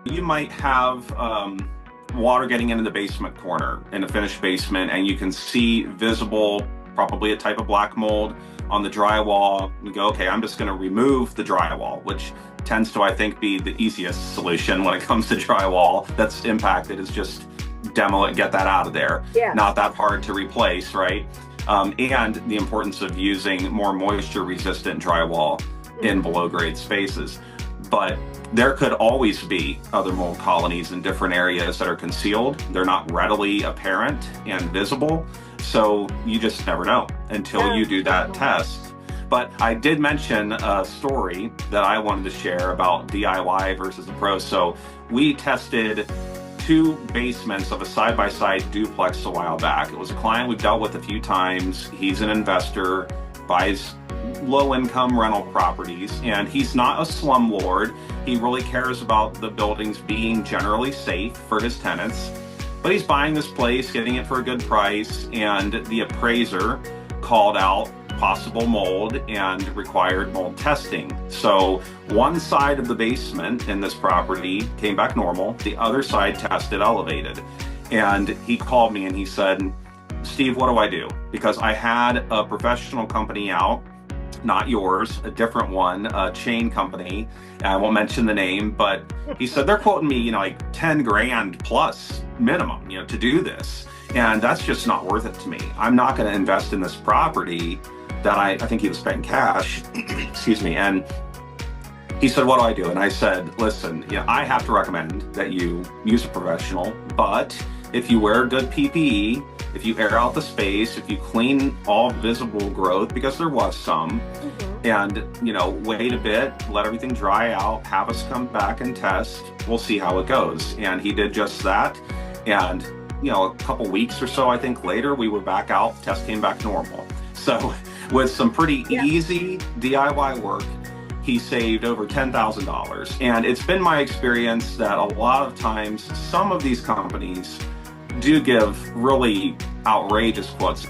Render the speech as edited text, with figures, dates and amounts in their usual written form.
You might have water getting into the basement corner in a finished basement, and you can see visible, probably a type of black mold on the drywall. You go, okay, I'm just going to remove the drywall, which tends to, I think, be the easiest solution when it comes to drywall that's impacted, is just demo it, get that out of there. Yeah. Not that hard to replace, right? And the importance of using more moisture resistant drywall in Mhm. below grade spaces. But there could always be other mold colonies in different areas that are concealed. They're not readily apparent and visible. So you just never know until Yeah, you do that definitely. test. But I did mention a story that I wanted to share about DIY versus the pro. So we tested two basements of a side-by-side duplex a while back. It was a client we've dealt with a few times. He's an investor, buys low-income rental properties, and he's not a slumlord. He really cares about the buildings being generally safe for his tenants. But he's buying this place, getting it for a good price, and the appraiser called out possible mold and required mold testing. So one side of the basement in this property came back normal, the other side tested elevated. And he called me and he said, Steve, what do I do? Because I had a professional company out, not yours, a different one, a chain company. I won't mention the name, but he said they're quoting me, like 10 grand plus minimum, to do this. And that's just not worth it to me. I'm not going to invest in this property that I think he was paying cash, excuse me. And he said, what do I do? And I said, listen, I have to recommend that you use a professional, but if you wear good PPE, if you air out the space, if you clean all visible growth, because there was some, Mhm. and, wait a bit, let everything dry out, have us come back and test, we'll see how it goes. And he did just that. And, a couple weeks or so, I think later, we were back out, test came back normal. So with some pretty Yeah. easy DIY work, he saved over $10,000. And it's been my experience that a lot of times some of these companies do give really outrageous quotes.